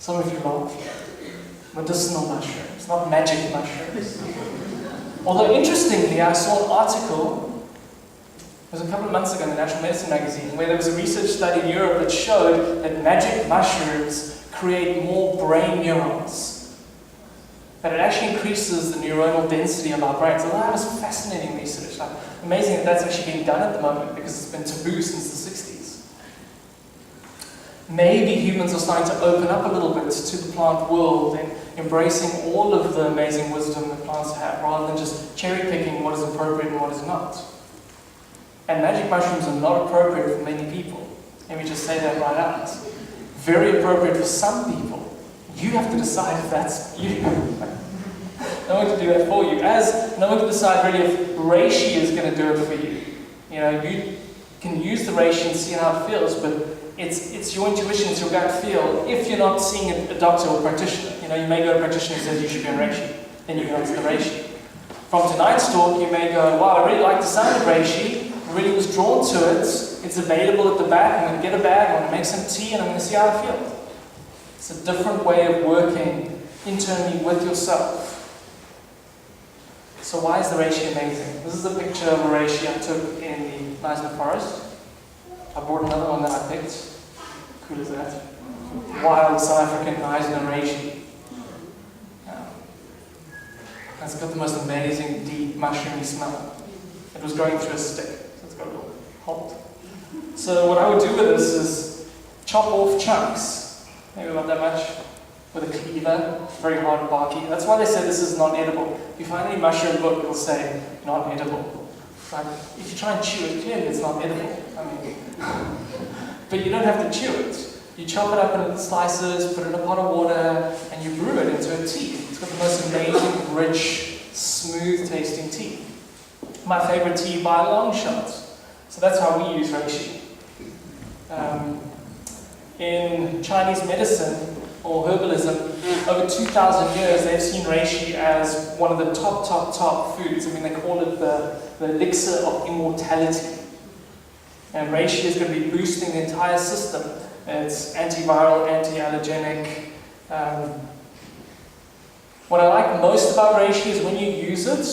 Some of you laugh. Medicinal mushrooms, not magic mushrooms. Although interestingly, I saw an article, it was a couple of months ago in the Natural Medicine magazine, where there was a research study in Europe that showed that magic mushrooms create more brain neurons. That it actually increases the neuronal density of our brains. So that was fascinating research. Like, amazing that that's actually being done at the moment because it's been taboo since the 60s. Maybe humans are starting to open up a little bit to the plant world and embracing all of the amazing wisdom that plants have, rather than just cherry-picking what is appropriate and what is not. And magic mushrooms are not appropriate for many people. Let me just say that right out. Very appropriate for some people. You have to decide if that's you. No one can do that for you. As no one can decide really if reishi is going to do it for you. You know, you can use the reishi and see how it feels, but it's your intuition, it's your gut feel. If you're not seeing a doctor or practitioner, you know, you may go to a practitioner who says you should be on reishi, then you go into the reishi. From tonight's talk, you may go, wow, I really like the sound of reishi, I really was drawn to it, it's available at the back, I'm going to get a bag, I'm going to make some tea, and I'm going to see how I feel. It's a different way of working internally with yourself. So why is the reishi amazing? This is a picture of a reishi I took in the Eisner forest. I brought another one that I picked. Cool as that. Wild South African Eisner reishi. It's got the most amazing, deep, mushroomy smell. It was growing through a stick, so it's got a little hold. So what I would do with this is chop off chunks, maybe about that much, with a cleaver, very hard and barky. That's why they say this is non-edible. If you find any mushroom book, it'll say non-edible. Like, if you try and chew it, clearly it's not edible. I mean, but you don't have to chew it. You chop it up into slices, put it in a pot of water, and you brew it into a tea. It's got the most amazing, rich, smooth tasting tea. My favorite tea by a long shot. So that's how we use reishi. In Chinese medicine, or herbalism, over 2,000 years they've seen reishi as one of the top foods. I mean, they call it the elixir of immortality. And reishi is going to be boosting the entire system. It's antiviral, anti-allergenic. What I like most about reishi is when you use it,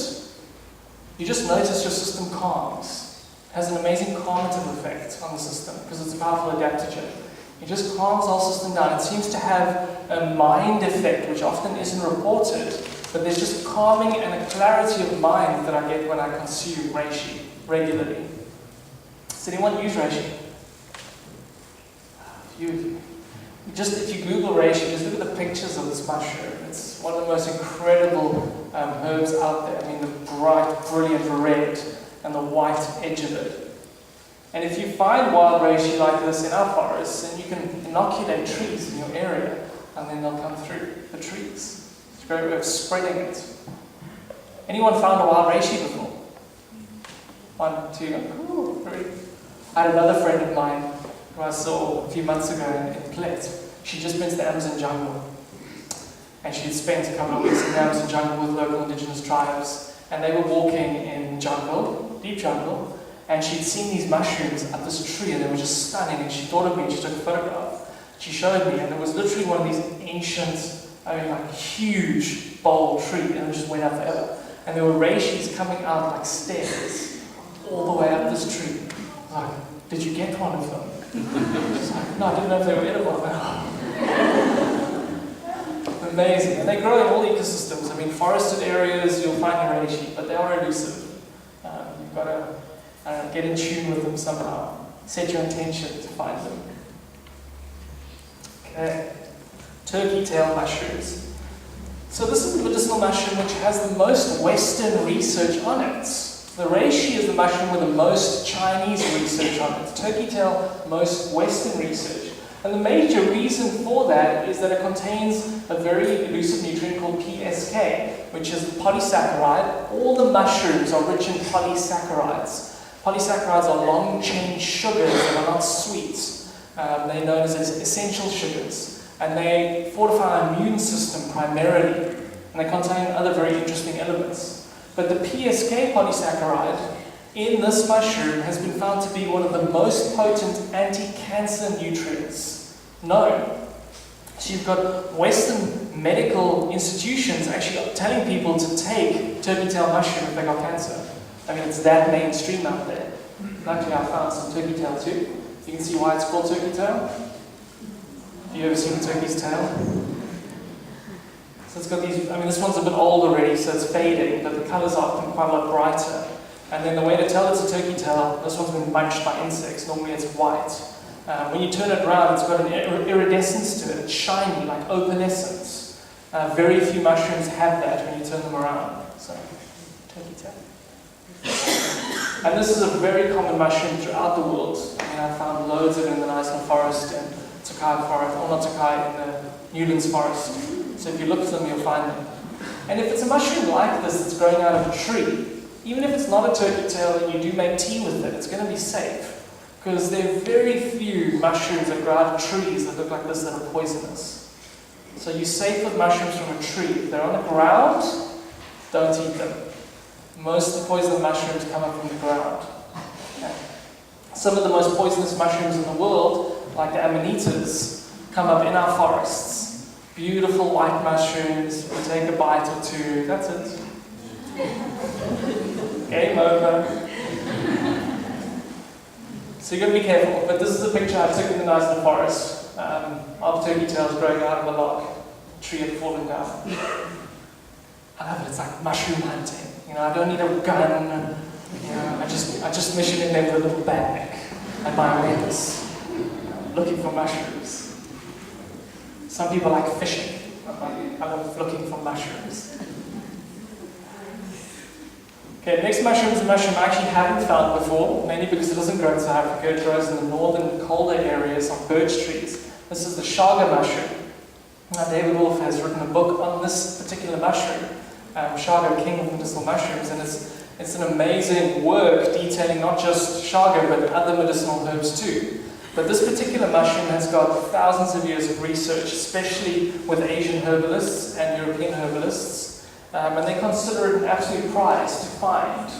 you just notice your system calms. It has an amazing calmative effect on the system because it's a powerful adaptogen. It just calms our system down. It seems to have a mind effect, which often isn't reported, but there's just calming and a clarity of mind that I get when I consume reishi regularly. Does anyone use reishi? A few of you. If you Google reishi, just look at the pictures of this mushroom. It's one of the most incredible herbs out there. I mean, the bright, brilliant red and the white edge of it. And if you find wild reishi like this in our forests, then you can inoculate trees in your area, and then they'll come through the trees. It's a great way of spreading it. Anyone found a wild reishi before? 1, 2, 3. I had another friend of mine who I saw a few months ago in Plett. She'd just been to the Amazon jungle. And she'd spent a couple of weeks in the Amazon jungle with local indigenous tribes. And they were walking in jungle, deep jungle, and she'd seen these mushrooms up this tree, and they were just stunning, and she thought of me, and she took a photograph. She showed me, and it was literally one of these ancient, like huge, bold tree, and it just went up forever. And there were reishis coming out like stairs, all the way up this tree. I was like, did you get one of them? She's like, no, I didn't know if they were edible. Amazing. And they grow in all ecosystems. I mean, forested areas, you'll find reishi, but they are elusive. You've got to get in tune with them somehow. Set your intention to find them. Okay. Turkey tail mushrooms. So this is the medicinal mushroom which has the most Western research on it. The reishi is the mushroom with the most Chinese research on it. Turkey tail, most Western research. And the major reason for that is that it contains a very elusive nutrient called PSK, which is a polysaccharide. All the mushrooms are rich in polysaccharides. Polysaccharides are long-chain sugars that are not sweet. They're known as essential sugars. And they fortify our immune system primarily. And they contain other very interesting elements. But the PSK polysaccharide in this mushroom has been found to be one of the most potent anti-cancer nutrients known. So So you've got Western medical institutions actually telling people to take turkey tail mushroom if they got cancer. I mean, it's that mainstream out there. Luckily, I found some turkey tail too. You can see why it's called turkey tail. Have you ever seen a turkey's tail? So it's got these, I mean, this one's a bit old already, so it's fading, but the colours are often quite a lot brighter. And then the way to tell it's a turkey tail, this one's been munched by insects. Normally it's white. When you turn it around, it's got an iridescence to it. It's shiny, like opalescence. Very few mushrooms have that when you turn them around. So, turkey tail. And this is a very common mushroom throughout the world. I mean, I found loads of it in the National Forest and Tokai Forest, or not Tokai, in the Newlands Forest. So if you look for them, you'll find them. And if it's a mushroom like this that's growing out of a tree, even if it's not a turkey tail and you do make tea with it, it's going to be safe. Because there are very few mushrooms that grow out of trees that look like this that are poisonous. So you're safe with mushrooms from a tree. If they're on the ground, don't eat them. Most of the poisonous mushrooms come up from the ground. Okay. Some of the most poisonous mushrooms in the world, like the amanitas, come up in our forests. Beautiful white mushrooms, you take a bite or two, that's it. Game over. So you've got to be careful, but this is a picture I took in the National Forest of turkey tails growing out of a log. A tree had fallen down. I love it, it's like mushroom hunting. You know, I don't need a gun. You know, I just mission in there with a little bag and my awareness, looking for mushrooms. Some people like fishing. I love looking for mushrooms. Okay, the next mushroom is a mushroom I actually haven't found before, mainly because it doesn't grow in South Africa. It grows in the northern, colder areas of birch trees. This is the chaga mushroom. Now, David Wolf has written a book on this particular mushroom, Chaga, King of Medicinal Mushrooms, and it's an amazing work detailing not just chaga, but other medicinal herbs too. But this particular mushroom has got thousands of years of research, especially with Asian herbalists and European herbalists. And they consider it an absolute prize to find.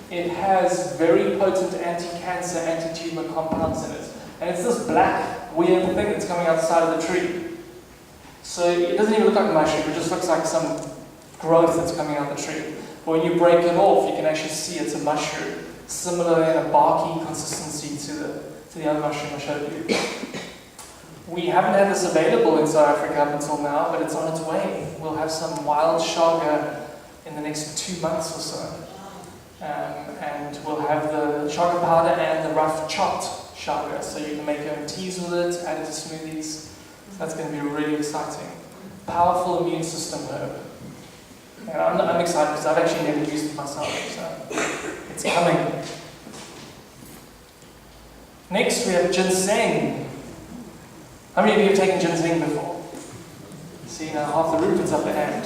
It has very potent anti-cancer, anti-tumor compounds in it. And it's this black, weird thing that's coming out the side of the tree. So it doesn't even look like a mushroom, it just looks like some growth that's coming out the tree. But when you break it off, you can actually see it's a mushroom. Similar in a barky consistency to the other mushroom I showed you. We haven't had this available in South Africa up until now, but it's on its way. We'll have some wild chaga in the next 2 months or so. And we'll have the chaga powder and the rough chopped chaga, so you can make your own teas with it, add it to smoothies. So that's going to be really exciting. Powerful immune system herb. And I'm excited because I've actually never used it myself, so it's coming. Next we have ginseng. How many of you have taken ginseng before? See, now half the room is up ahead.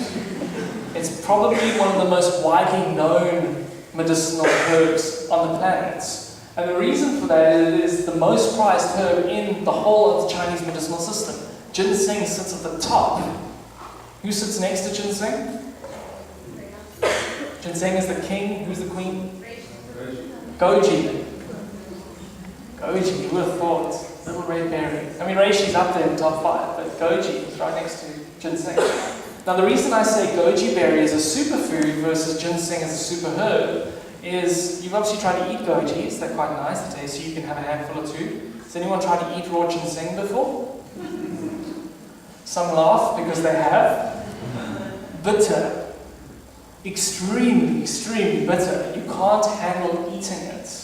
It's probably one of the most widely known medicinal herbs on the planet. And the reason for that is it is the most prized herb in the whole of the Chinese medicinal system. Ginseng sits at the top. Who sits next to ginseng? Ginseng is the king. Who's the queen? Goji. Goji, who would have thought? Little red berry. I mean, reishi's up there in the top 5, but goji is right next to ginseng. Now, the reason I say goji berry is a superfood versus ginseng as a super herb is you've obviously tried to eat gojis. They're quite nice. They taste, so you can have a handful or two. Has anyone tried to eat raw ginseng before? Some laugh because they have. Bitter. Extremely, extremely bitter. You can't handle eating it.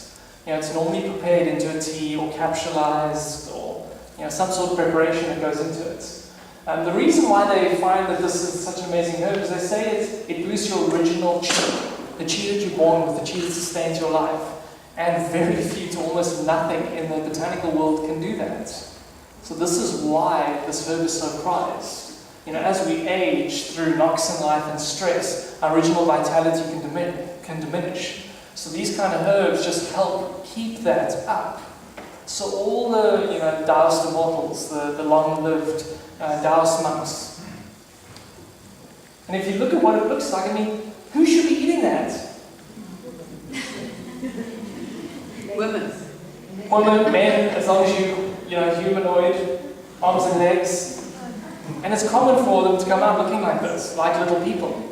You know, it's normally prepared into a tea or capsulized or some sort of preparation that goes into it. And the reason why they find that this is such an amazing herb is they say it boosts your original chi, the chi that you're born with, the chi that sustains your life. And very few to almost nothing in the botanical world can do that. So this is why this herb is so prized. You know, as we age through knocks in life and stress, our original vitality can diminish. So these kind of herbs just help keep that up. So all the Taoist immortals, the long-lived Taoist monks. And if you look at what it looks like, I mean, who should be eating that? Women. Women, men, as long as you're humanoid, arms and legs. And it's common for them to come out looking like this, like little people.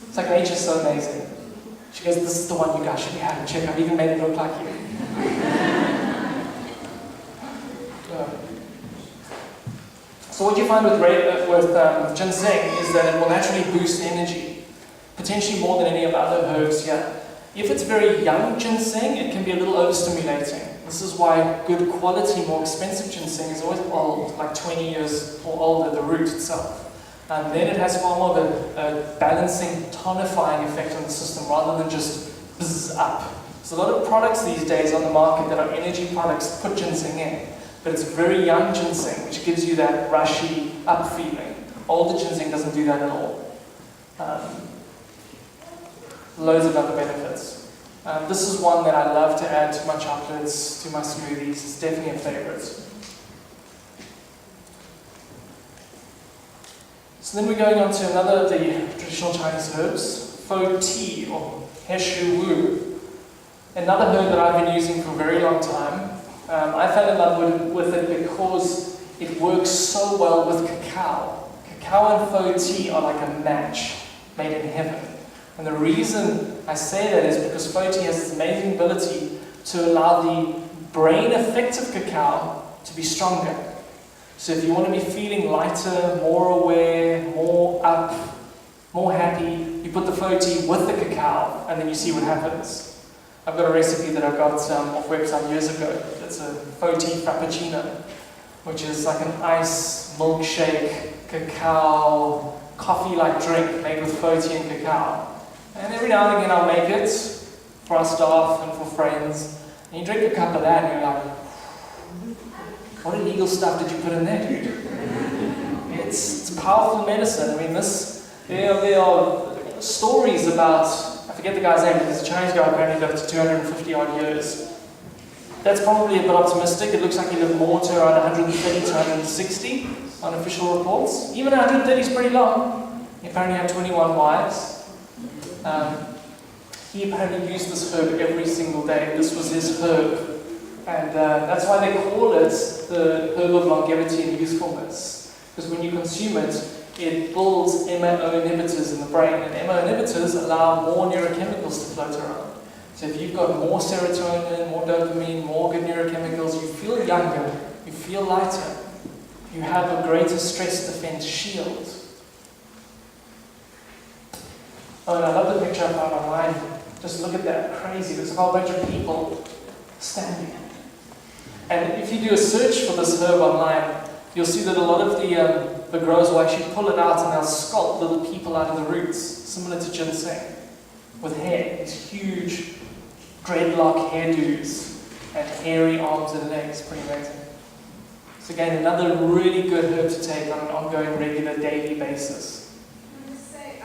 It's like nature's so amazing. She goes, this is the one you guys should be having. Check, I've even made it look like you. So what you find with ginseng is that it will naturally boost energy, potentially more than any of the other herbs here. If it's very young ginseng, it can be a little overstimulating. This is why good quality, more expensive ginseng is always old, like 20 years or older, the root itself. And then it has far more of a balancing, tonifying effect on the system rather than just buzz up. There's a lot of products these days on the market that are energy products put ginseng in. But it's very young ginseng, which gives you that rushy up feeling. Older ginseng doesn't do that at all. Loads of other benefits. This is one that I love to add to my chocolates, to my smoothies. It's definitely a favorite. So then we're going on to another of the traditional Chinese herbs, fo tea or he shu wu. Another herb that I've been using for a very long time. I fell in love with it because it works so well with cacao. Cacao and fo tea are like a match made in heaven. And the reason I say that is because fo tea has this amazing ability to allow the brain effect of cacao to be stronger. So if you want to be feeling lighter, more aware, more up, more happy, you put the fo tea with the cacao and then you see what happens. I've got a recipe that I got off website years ago. It's a fo tea frappuccino, which is like an ice milkshake, cacao, coffee-like drink made with fo tea and cacao. And every now and again I'll make it for our staff and for friends. And you drink a cup of that and you're like, what illegal stuff did you put in there, dude? It's powerful medicine. I mean, there are stories about, I forget the guy's name, but there's a Chinese guy who apparently lived to 250 odd years. That's probably a bit optimistic. It looks like he lived more to around 130 to 160 on official reports. Even 130 is pretty long. He apparently had 21 wives. He apparently used this herb every single day. This was his herb. And that's why they call it the herb of longevity and usefulness. Because when you consume it, it builds MO inhibitors in the brain. And MO inhibitors allow more neurochemicals to float around. So if you've got more serotonin, more dopamine, more good neurochemicals, you feel younger, you feel lighter, you have a greater stress defense shield. Oh, and I love the picture I found online. Just look at that, crazy. There's a whole bunch of people standing. And if you do a search for this herb online, you'll see that a lot of the growers will actually pull it out and they'll sculpt little people out of the roots, similar to ginseng, with hair. These huge dreadlock hairdos and hairy arms and legs. Pretty amazing. So again, another really good herb to take on an ongoing, regular, daily basis. I must say,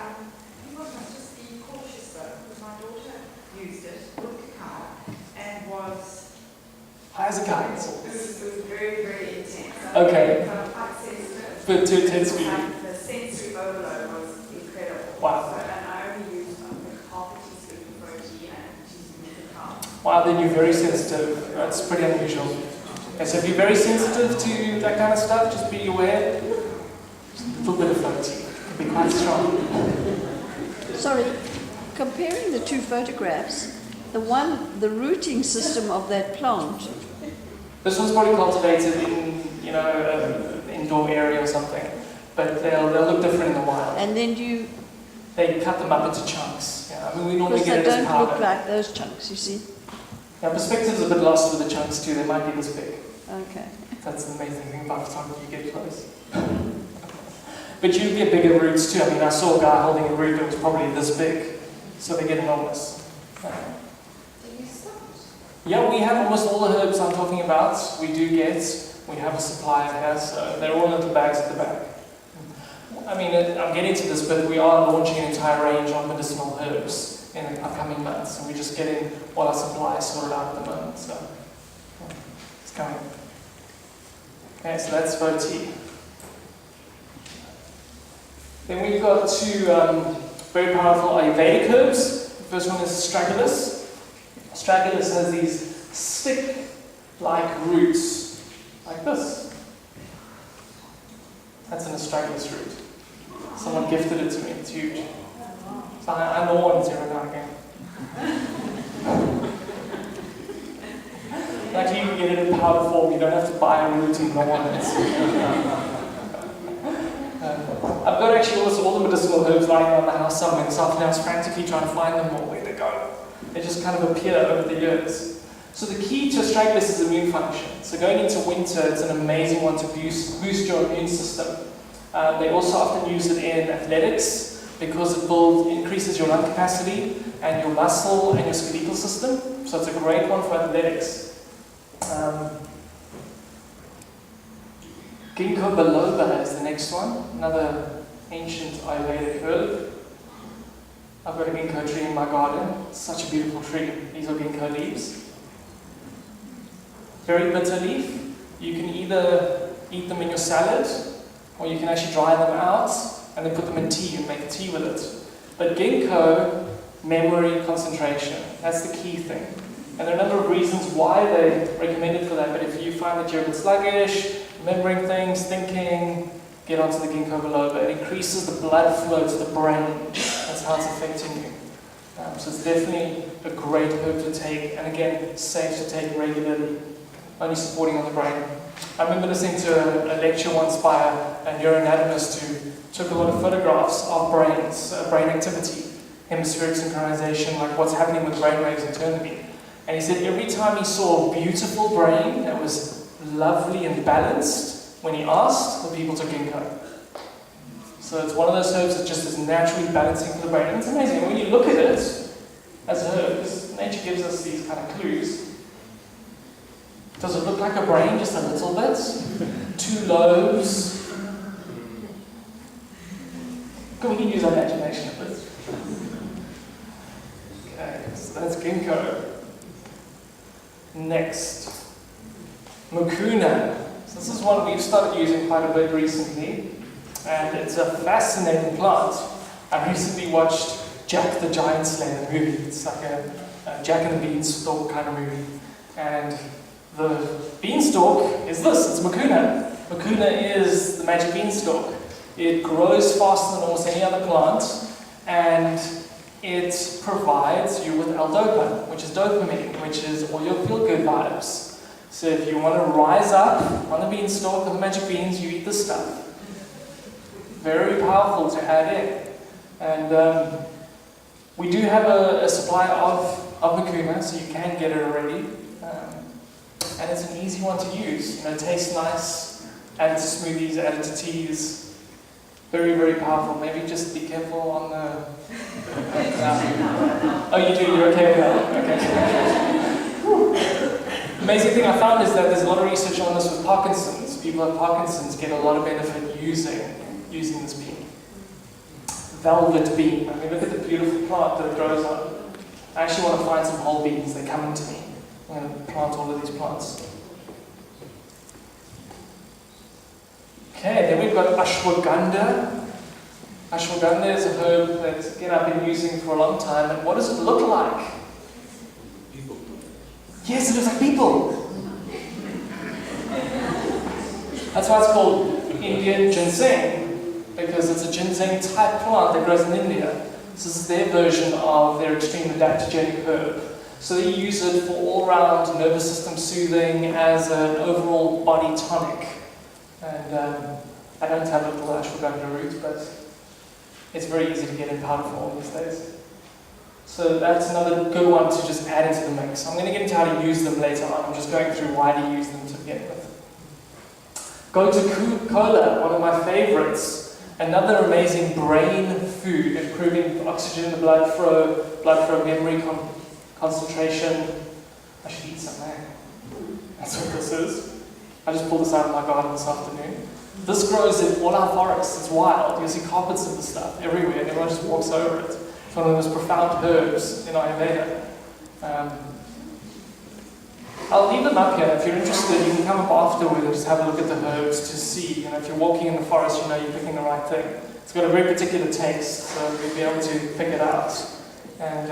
you must just be cautious though, because my daughter used it with cacao and was high as a kite. It was very, very intense. Okay. Quite sensitive. But too intense for you. The sensory overload was incredible. Wow. So, and I only used half a teaspoon of protein and a teaspoon of cacao. Wow, then you're very sensitive. That's pretty unusual. Okay, so if you're very sensitive to that kind of stuff, just be aware. Just a little bit of protein. It can be quite strong. Sorry, comparing the two photographs, the rooting system of that plant. This one's probably cultivated in, an indoor area or something, but they'll look different in the wild. And then they cut them up into chunks. Yeah, I mean, we normally because get they it as don't powder. look like those chunks, you see. Yeah, perspective's a bit lost with the chunks too. They might be this big. Okay. That's the amazing thing about photography. You get close. But you get bigger roots too. I mean, I saw a guy holding a root that was probably this big, so they get enormous. Yeah, we have almost all the herbs I'm talking about. We have a supply of here, so they're all in little bags at the back. I mean, I'm getting to this, but we are launching an entire range of medicinal herbs in the upcoming months, and we're just getting all our supplies sorted out at the moment, so it's coming. Okay, so that's fo tea. Then we've got two very powerful Ayurvedic herbs. The first one is Astragalus. Astragalus has these stick-like roots, like this. That's an astragalus root. Someone gifted it to me. It's huge. So I know one every now and again. Luckily, you can get it in powder form. You don't have to buy a root and grow on it. I've got actually also all the medicinal herbs lying around the house somewhere this afternoon. I was frantically trying to find them all. Where they go? They just kind of appear over the years. So the key to astragalus is immune function. So going into winter, it's an amazing one to boost your immune system. They also often use it in athletics because it increases your lung capacity and your muscle and your skeletal system. So it's a great one for athletics. Ginkgo biloba is the next one, another ancient Ayurvedic herb. I've got a ginkgo tree in my garden. It's such a beautiful tree. These are ginkgo leaves. Very bitter leaf. You can either eat them in your salad, or you can actually dry them out and then put them in tea and make a tea with it. But ginkgo, memory, concentration, that's the key thing. And there are a number of reasons why they recommend it for that, but if you find that you're a bit sluggish, remembering things, thinking, get onto the ginkgo biloba. It increases the blood flow to the brain. That's how it's affecting you. So it's definitely a great herb to take, and again, safe to take regularly, only supporting on the brain. I remember listening to a lecture once by a neuroanatomist who took a lot of photographs of brains, brain activity, hemispheric synchronization, like what's happening with brain waves internally. And he said every time he saw a beautiful brain that was lovely and balanced, when he asked, the people took ginkgo. So it's one of those herbs that just is naturally balancing for the brain. And it's amazing, when you look at it as a herb, because nature gives us these kind of clues. Does it look like a brain just a little bit? 2 lobes. We can use our imagination a bit. Okay, so that's ginkgo. Next, mucuna. So this is one we've started using quite a bit recently, and it's a fascinating plant. I recently watched Jack the Giant Slayer movie. It's like a Jack and the Beanstalk kind of movie. And the beanstalk is this, it's mucuna. Mucuna is the magic beanstalk. It grows faster than almost any other plant, and it provides you with L-dopa, which is dopamine, which is all your feel-good vibes. So if you want to rise up on the beanstalk of the magic beans, you eat this stuff. Very powerful to add in. And we do have a supply of mucuna, so you can get it already. And it's an easy one to use. You know, it tastes nice, add it to smoothies, add it to teas. Very, very powerful. Maybe just be careful on the... Oh, you do? You're okay with that? Okay. Amazing thing I found is that there's a lot of research on this with Parkinson's. People with Parkinson's get a lot of benefit using this bean. Velvet bean. I mean, look at the beautiful plant that it grows on. I actually want to find some whole beans. They're coming to me. I'm going to plant all of these plants. Okay, then we've got ashwagandha. Ashwagandha is a herb that, again, I've been using for a long time. And what does it look like? People. Yes, it looks like people. That's why it's called Indian ginseng, because it's a ginseng type plant that grows in India. So this is their version of their extreme adaptogenic herb. So they use it for all-round nervous system soothing as an overall body tonic. And I don't have a little ashwagandha root, but it's very easy to get in powder form these days. So that's another good one to just add into the mix. I'm going to get into how to use them later on. I'm just going through why to use them to begin with. Gotu kola, one of my favorites. Another amazing brain food, improving oxygen in the blood flow, memory, concentration. I should eat some there. That's what this is. I just pulled this out of my garden this afternoon. This grows in all our forests. It's wild. You see carpets of this stuff everywhere, and everyone just walks over it. It's one of the most profound herbs in Ayurveda. I'll leave them up here. If you're interested, you can come up afterward and just have a look at the herbs to see. If you're walking in the forest, you know you're picking the right thing. It's got a very particular taste, so you'll be able to pick it out. And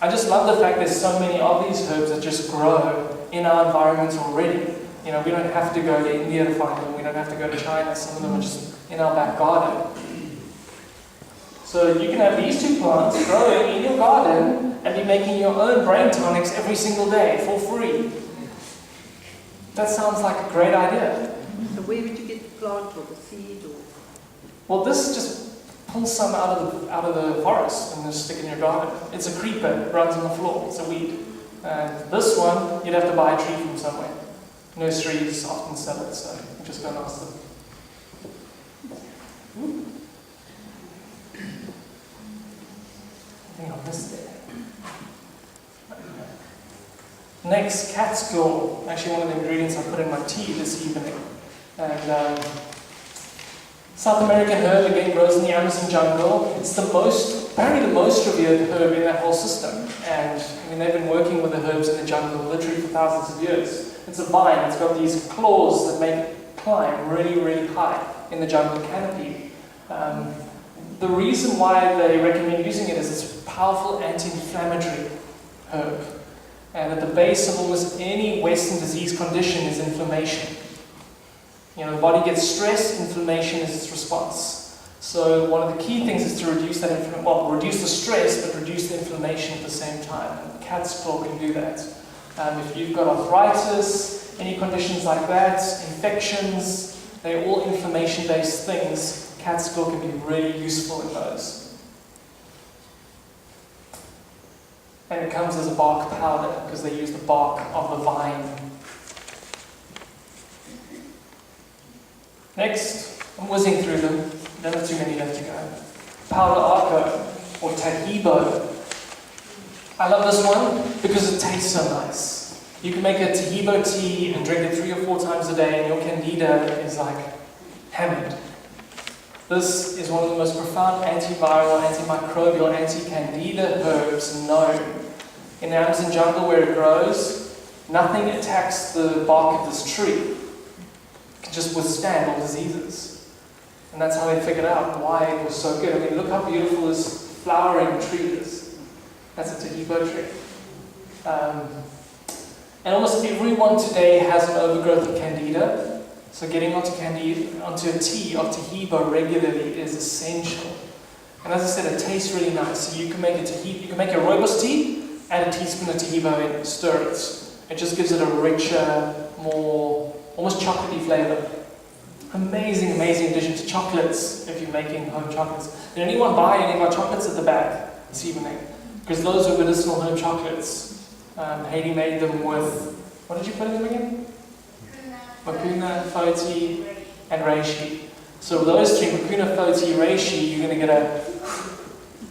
I just love the fact there's so many of these herbs that just grow in our environment already. You know, we don't have to go to India to find them. We don't have to go to China. Some of them are just in our back garden. So you can have these two plants growing in your garden and be making your own brain tonics every single day for free. That sounds like a great idea. So where would you get the plant or the seed or? Well, this just pulls some out of the forest and just stick in your garden. It's a creeper, it runs on the floor, it's a weed. And this one, you'd have to buy a tree from somewhere. Nurseries often sell it, so you just go and ask them. I think I missed it. Next, cat's claw. Actually, one of the ingredients I put in my tea this evening. And South American herb, again, grows in the Amazon jungle. It's apparently the most revered herb in that whole system. And I mean, they've been working with the herbs in the jungle literally for thousands of years. It's a vine. It's got these claws that make it climb really, really high in the jungle canopy. The reason why they recommend using it is it's a powerful anti-inflammatory herb. And at the base of almost any Western disease condition is inflammation. You know, the body gets stressed, inflammation is its response. So one of the key things is to reduce that reduce the stress, but reduce the inflammation at the same time. And cat's claw can do that. If you've got arthritis, any conditions like that, infections, they're all inflammation-based things. Cat's claw can be really useful in those. And it comes as a bark powder because they use the bark of the vine. Next, I'm whizzing through them. There are too many left to go. Powder arco or tahibo. I love this one because it tastes so nice. You can make a tahibo tea and drink it 3 or 4 times a day, and your candida is like hammered. This is one of the most profound antiviral, antimicrobial, anti-candida herbs known. In the Amazon jungle where it grows, nothing attacks the bark of this tree. It can just withstand all diseases. And that's how they figured out why it was so good. I mean, look how beautiful this flowering tree is. That's a tahibo tree. And almost everyone today has an overgrowth of candida. So getting onto a tea of tahibo regularly is essential. And as I said, it tastes really nice. So you can make a rooibos tea, add a teaspoon of tahibo in, stir it. It just gives it a richer, more almost chocolatey flavor. Amazing, amazing addition to chocolates if you're making home chocolates. Did anyone buy any of our chocolates at the back this evening? Because those are medicinal home chocolates. Hayley made them with, what did you put in them again? Makuna, Foti, and Reishi. So those three, Makuna, Foti, Reishi, you're going to get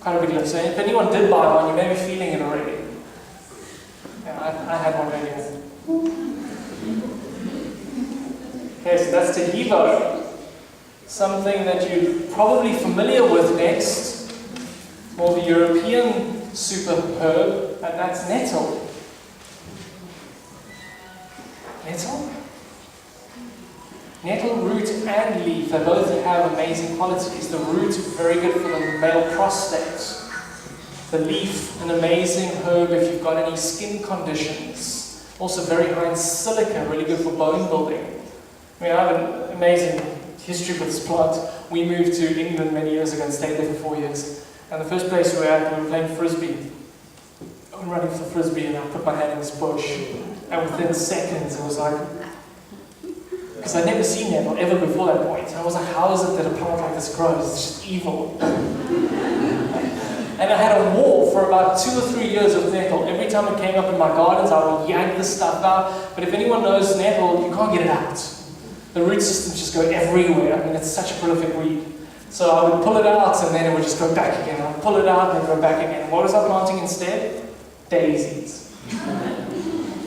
quite a big lift. So if anyone did buy one, you may be feeling it already. Yeah, I had one earlier. Okay, so that's tahibo. Something that you're probably familiar with next, more of a European super herb, and that's nettle. Nettle? Nettle root and leaf, they both have amazing qualities. The root, very good for the male prostate. The leaf, an amazing herb if you've got any skin conditions. Also very high in silica, really good for bone building. I mean, I have an amazing history with this plant. We moved to England many years ago and stayed there for 4 years. And the first place we were at, we were playing frisbee. I'm running for frisbee and I put my hand in this bush. And within seconds it was like, because I'd never seen nettle ever before that point. And I was like, how is it that a plant like this grows? It's just evil. And I had a war for about 2 or 3 years with nettle. Every time it came up in my gardens, I would yank this stuff out. But if anyone knows nettle, you can't get it out. The root systems just go everywhere. I mean, it's such a prolific weed. So I would pull it out and then it would just go back again. I'd pull it out and then go back again. What was I planting instead? Daisies.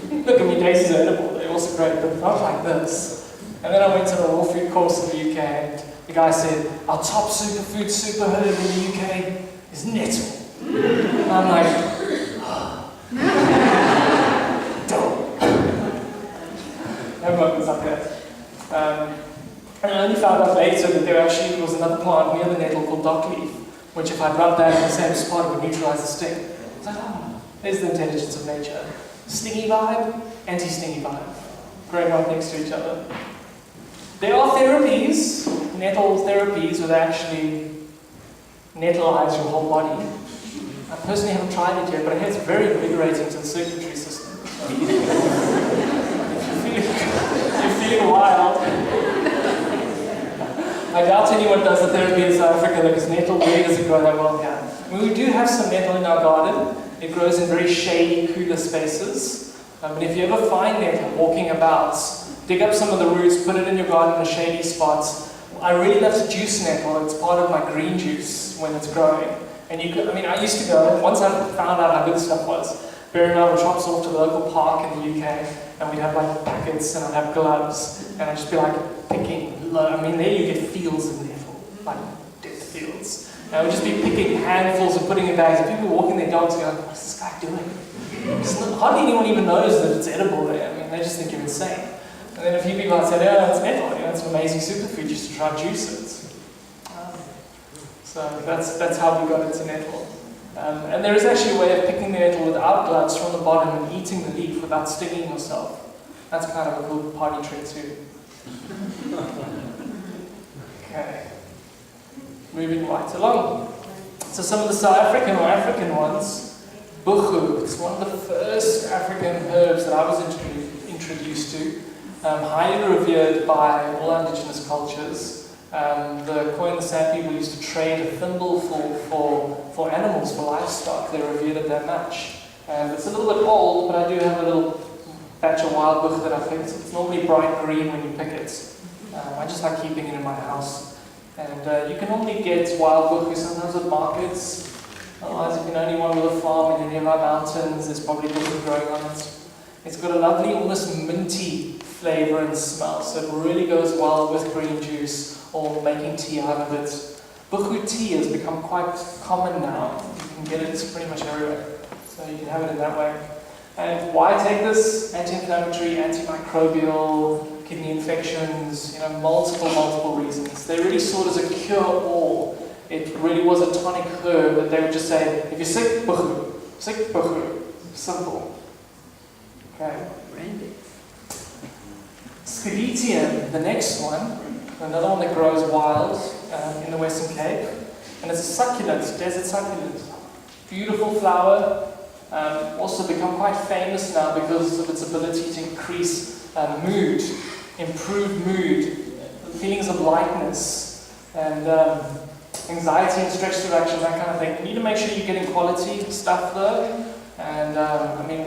Look, I mean, daisies are edible. They're also great, but not like this. And then I went to the raw food course in the UK and the guy said, our top superfood super herb in the UK is nettle. And I'm like, don't. Everyone was like that. And I only found out later that there actually was another plant near the nettle called dockleaf, which if I rubbed that in the same spot, it would neutralize the sting. I was like, oh, there's the intelligence of nature. Stingy vibe, anti-stingy vibe. growing right next to each other. There are therapies, nettle therapies, where they actually nettleize your whole body. I personally haven't tried it yet, but I hear it's very invigorating to the circulatory system. If you're feeling wild. I doubt anyone does the therapy in South Africa because nettle really doesn't grow that well here. I mean, we do have some nettle in our garden. It grows in very shady, cooler spaces. And if you ever find nettle walking about, dig up some of the roots, put it in your garden in a shady spot. I really love to juice nettle. It's part of my green juice when it's growing. And you could, I mean, I used to go, once I found out how good stuff was, Barry and I would shops off to the local park in the UK, and we'd have like packets, and I'd have gloves, and I'd just be like picking. I mean, there you get fields of nettle, like dead fields. And I would just be picking handfuls and putting in bags, and people walking their dogs going, "What's this guy doing?" Hardly anyone even knows that it's edible there. I mean, they just think you're insane. And then a few people had said, "Oh, it's nettle. You know, it's an amazing superfood. You should try and juice it." So that's how we got into nettle. And there is actually a way of picking the nettle without gloves from the bottom and eating the leaf without stinging yourself. That's kind of a cool party trick too. Okay. Moving right along. So some of the South African or African ones, buchu. It's one of the first African herbs that I was introduced to. Highly revered by all indigenous cultures. The Khoi and the San people used to trade a thimble for animals, for livestock. They revered it that much. And it's a little bit old, but I do have a little batch of wild buch that I picked. It's normally bright green when you pick it. I just like keeping it in my house. And you can only get wild buch sometimes at markets. Otherwise, if you know anyone with a farm in any of our mountains, there's probably buch growing on it. It's got a lovely, almost minty flavor and smell, so it really goes well with green juice or making tea out of it. Buchu tea has become quite common now. You can get it pretty much everywhere, so you can have it in that way. And why take this? Anti-inflammatory, antimicrobial, kidney infections, multiple reasons. They really saw it as a cure-all. It really was a tonic herb that they would just say, if you're sick, buchu. Simple. Okay. Randy. Sciletium, the next one, another one that grows wild in the Western Cape, and it's a succulent, desert succulent. Beautiful flower, also become quite famous now because of its ability to increase mood, improve mood, feelings of lightness, and anxiety and stress reduction, that kind of thing. You need to make sure you're getting quality stuff though, and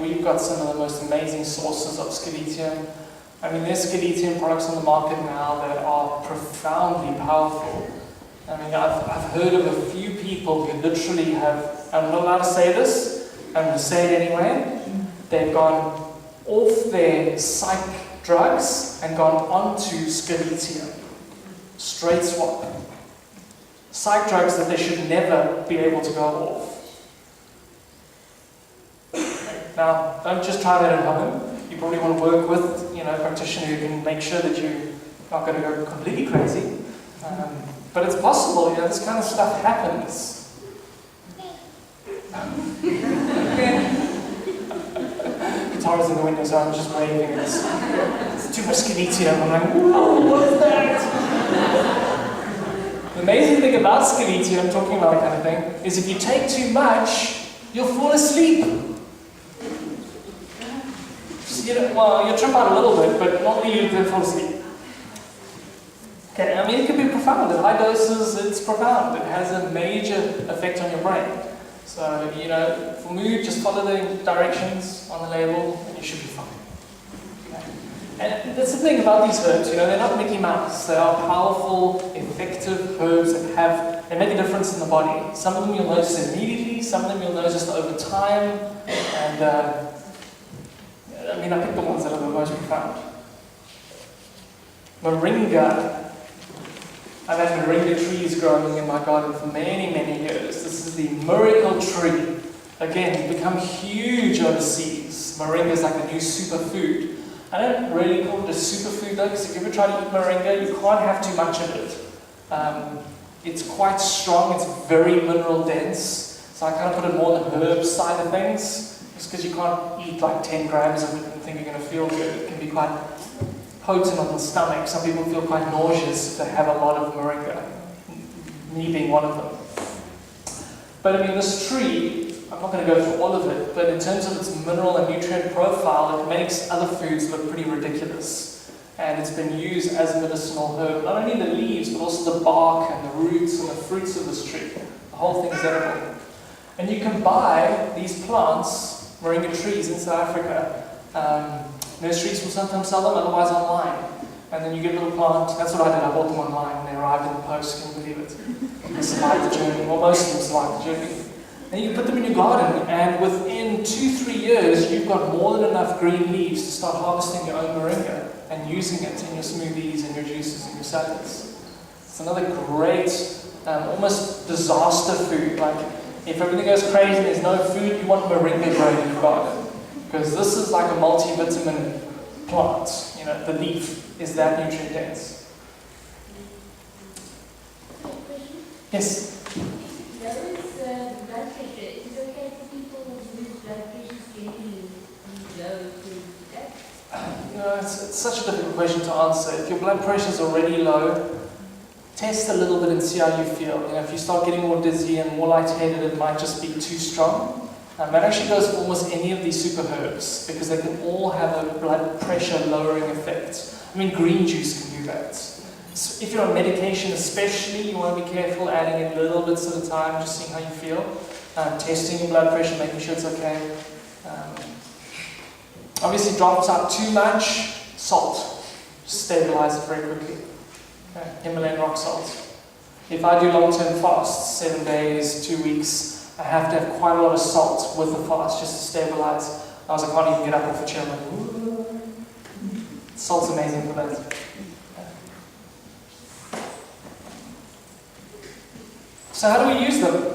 we've got some of the most amazing sources of sciletium. There's sciletium products on the market now that are profoundly powerful. I've heard of a few people who literally have, I'm not allowed to say this, I'm going to say it anyway, they've gone off their psych drugs and gone onto sciletium. Straight swap. Psych drugs that they should never be able to go off. Now, don't just try that at home. You probably want to work with a practitioner who can make sure that you're not going to go completely crazy. But it's possible, this kind of stuff happens. Guitar's in the window, so I'm just waving. It's too much sciletium. I'm like, whoa, what is that? The amazing thing about sciletium, talking about that kind of thing, is if you take too much, you'll fall asleep. You'll trip out a little bit, but normally you fall asleep. Okay, it can be profound. At high doses, it's profound. It has a major effect on your brain. So, for mood, just follow the directions on the label, and you should be fine. Okay. And that's the thing about these herbs, they're not Mickey Mouse. They are powerful, effective herbs that they make a difference in the body. Some of them you'll notice immediately, some of them you'll notice over time, and I picked the ones that are the most profound. Moringa. I've had moringa trees growing in my garden for many, many years. This is the miracle tree. Again, it's become huge overseas. Moringa is like the new superfood. I don't really call it a superfood though, because if you ever try to eat moringa, you can't have too much of it. It's quite strong, it's very mineral dense, so I kind of put it more on the herb side of things. Just because you can't eat like 10 grams of it and think you're going to feel good. It can be quite potent on the stomach. Some people feel quite nauseous if they have a lot of moringa, me being one of them. But I mean, this tree, I'm not going to go through all of it, but in terms of its mineral and nutrient profile, it makes other foods look pretty ridiculous. And it's been used as a medicinal herb, not only the leaves, but also the bark and the roots and the fruits of this tree. The whole thing is edible. And you can buy these plants, moringa trees in South Africa. Nurseries will sometimes sell them, otherwise online. And then you get a little plant. That's what I did. I bought them online when they arrived in the post. Can you believe it? They survived the journey. Well, most of them survived the journey. And you can put them in your garden, and within 2-3 years, you've got more than enough green leaves to start harvesting your own moringa and using it in your smoothies and your juices and your salads. It's another great, almost disaster food. Like, if everything goes crazy and there's no food, you want moringa growing in your garden. Because this is like a multivitamin plant. You know, the leaf is that nutrient dense. Yes? Blood pressure. Is it okay for people whose blood pressure is generally low to do that? You know, it's such a difficult question to answer. If your blood pressure is already low, test a little bit and see how you feel. You know, if you start getting more dizzy and more lightheaded, it might just be too strong. That actually goes for almost any of these super herbs because they can all have a blood pressure lowering effect. I mean, green juice can do that. So if you're on medication especially, you want to be careful adding in little bits at a time, just seeing how you feel. Testing your blood pressure, making sure it's okay. Obviously, drops out too much, salt. Stabilize it very quickly. Okay. Himalayan rock salt. If I do long-term fasts, 7 days, 2 weeks, I have to have quite a lot of salt with the fast just to stabilize. I can't even get up off a chair. I'm like, ooh. Salt's amazing for that. So how do we use them?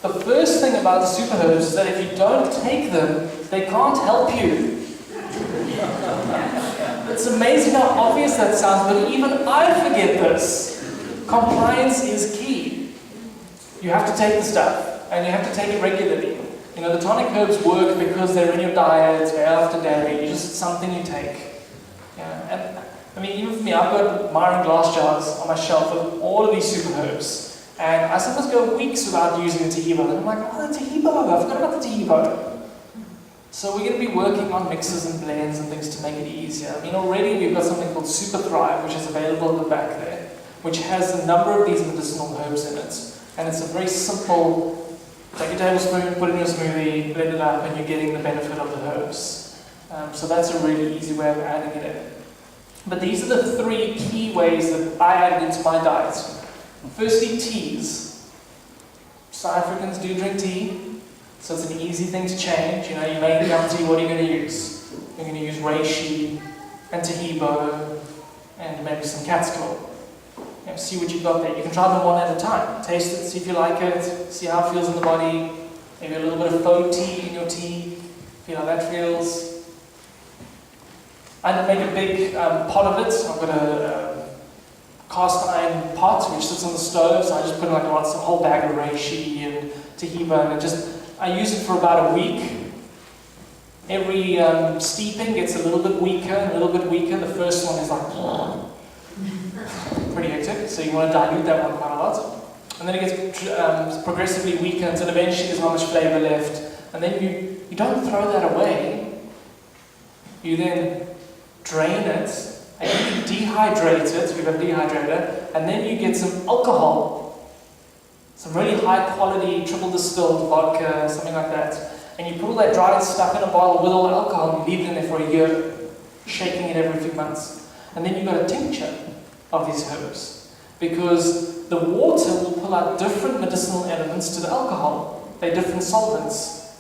The first thing about the super herbs is that if you don't take them, they can't help you. It's amazing how obvious that sounds, but even I forget this. Compliance is key. You have to take the stuff, and you have to take it regularly. You know, the tonic herbs work because they're in your diet day after day. It's just something you take. Yeah, and I mean, even for me, I've got Myron glass jars on my shelf with all of these super herbs. And I sometimes go weeks without using the Tahibo. And I'm like, oh, the Tahibo, I forgot about the Tahibo. So we're going to be working on mixes and blends and things to make it easier. I mean, already we've got something called Super Thrive, which is available at the back there, which has a number of these medicinal herbs in it. And it's a very simple, take a tablespoon, put it in your smoothie, blend it up, and you're getting the benefit of the herbs. So that's a really easy way of adding it in. But these are the 3 key ways that I added into my diet. Firstly, teas. South Africans do drink tea, so it's an easy thing to change. You know, you make young tea, what are you going to use? You're going to use reishi and Tahibo and maybe some cat's claw. You know, see what you've got there. You can try them one at a time. Taste it, see if you like it, see how it feels in the body. Maybe a little bit of faux tea in your tea, feel how that feels. I didn't make a big pot of it. I've got a cast iron pot which sits on the stove, so I just put in like a whole bag of reishi and Tahibo, and I use it for about a week. Every steeping gets a little bit weaker and a little bit weaker. The first one is like pretty hectic, so you want to dilute that one quite a lot. And then it gets progressively weaker until eventually there's not much flavor left. And then you don't throw that away. You then drain it, and you dehydrate it, we've got a dehydrator, and then you get some alcohol. Some really high quality triple distilled vodka, something like that. And you put all that dried stuff in a bottle with all the alcohol and you leave it in there for a year, shaking it every few months. And then you've got a tincture of these herbs. Because the water will pull out different medicinal elements to the alcohol. They're different solvents.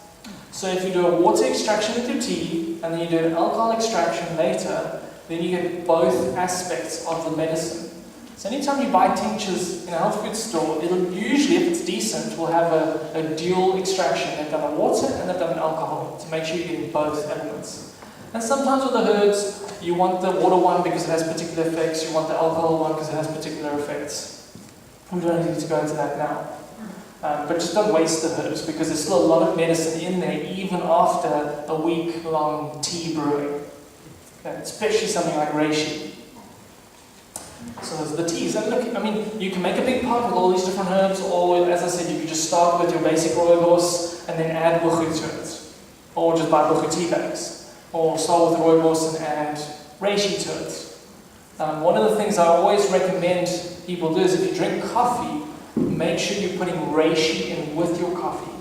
So if you do a water extraction with your tea, and then you do an alcohol extraction later, then you get both aspects of the medicine. So anytime you buy tinctures in a health food store, it'll usually, if it's decent, will have a dual extraction. They've done a water and they've done an alcohol to make sure you're getting both elements. And sometimes with the herbs, you want the water one because it has particular effects, you want the alcohol one because it has particular effects. We don't need to go into that now. But just don't waste the herbs because there's still a lot of medicine in there even after a week-long tea brewing. okay, especially something like reishi. So those are the teas. And look, I mean, you can make a big pot with all these different herbs, or as I said, you could just start with your basic rooibos and then add buchu to it. Or just buy buchu tea bags. Or start with rooibos and add reishi to it. One of the things I always recommend people do is if you drink coffee, make sure you're putting reishi in with your coffee.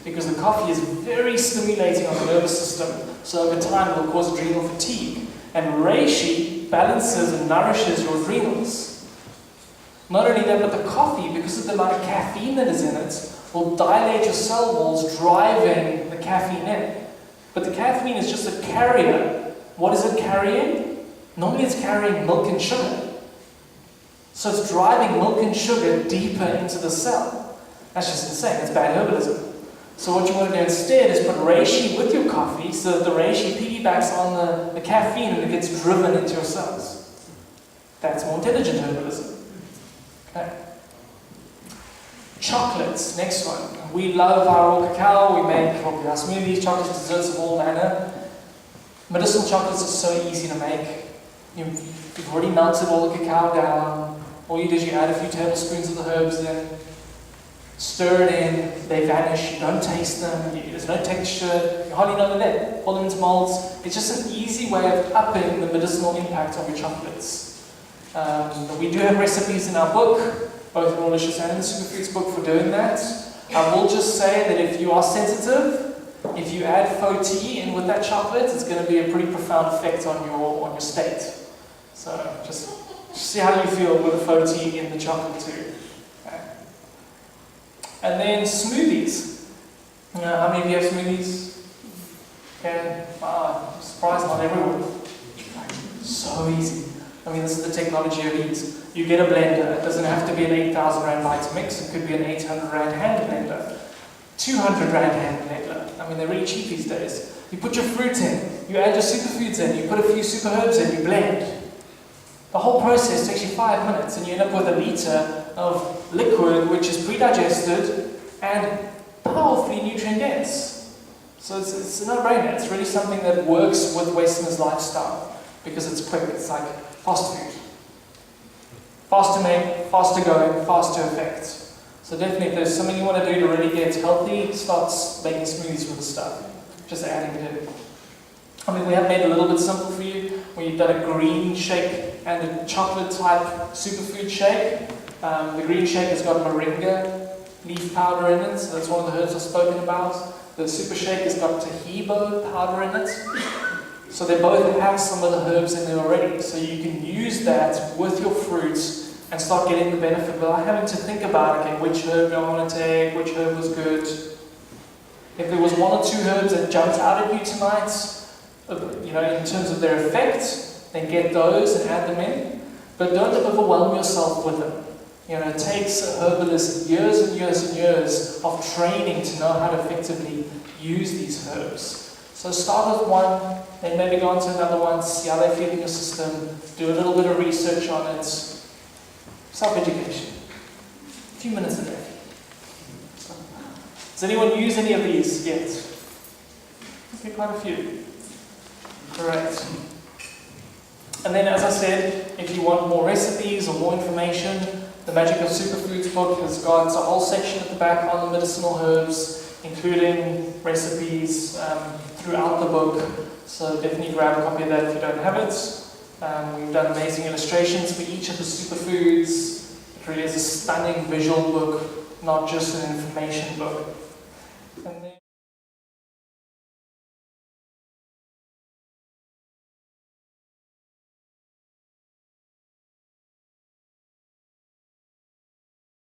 Because the coffee is very stimulating on the nervous system, so over time it will cause adrenal fatigue. And reishi balances and nourishes your adrenals. Not only that, but the coffee, because of the amount of caffeine that is in it, will dilate your cell walls, driving the caffeine in. But the caffeine is just a carrier. What is it carrying? Normally it's carrying milk and sugar. So it's driving milk and sugar deeper into the cell. That's just insane. It's bad herbalism. So what you want to do instead is put reishi with your coffee so that the reishi piggybacks on the caffeine and it gets driven into your cells. That's more intelligent herbalism. Okay. Chocolates, next one. We love our raw cacao. We make our smoothies, chocolates, desserts of all manner. Medicinal chocolates are so easy to make. You've already melted all the cacao down. All you do is you add a few tablespoons of the herbs in, stir it in, they vanish, you don't taste them, there's no texture, you hardly know they're there. Pour them into molds. It's just an easy way of upping the medicinal impact of your chocolates. We do have recipes in our book, both in Rawlicious and in the Superfoods book, for doing that. I will just say that if you are sensitive, if you add faux tea in with that chocolate, it's going to be a pretty profound effect on your state. So just see how you feel with the faux tea in the chocolate too. Okay. And then smoothies. How many of you have smoothies? Okay. Wow, I'm surprised not everyone. So easy. I mean, this is the technology of ease. You get a blender. It doesn't have to be an 8,000 Rand Vitamix. It could be an 800 Rand hand blender. 200 Rand hand blender. I mean, they're really cheap these days. You put your fruit in. You add your superfoods in. You put a few super herbs in. You blend. The whole process takes you 5 minutes and you end up with a litre of liquid which is pre-digested and powerfully nutrient dense. So it's a no-brainer. It's really something that works with Westerners' lifestyle because it's quick. It's like fast food. Fast to make, fast to go, fast to effect. So definitely if there's something you want to do to really get healthy, start making smoothies with the stuff. Just adding it in. I mean, we have made it a little bit simple for you, where you've done a green shake and a chocolate type superfood shake. The green shake has got moringa leaf powder in it, so that's one of the herbs I've spoken about. The super shake has got tahibo powder in it. So they both have some of the herbs in there already. So you can use that with your fruits and start getting the benefit without having to think about, okay, which herb do I want to take, which herb was good. If there was one or two herbs that jumped out at you tonight, in terms of their effect, then get those and add them in. But don't overwhelm yourself with them. It takes a herbalist years and years and years of training to know how to effectively use these herbs. So start with one, then maybe go on to another one, see how they feel in your system, do a little bit of research on it. Self-education. A few minutes a day. Does anyone use any of these yet? Okay, quite a few. Correct. And then, as I said, if you want more recipes or more information, the Magic of Superfoods book has got a whole section at the back on the medicinal herbs, including recipes throughout the book. So definitely grab a copy of that if you don't have it. We've done amazing illustrations for each of the superfoods. It really is a stunning visual book, not just an information book. And then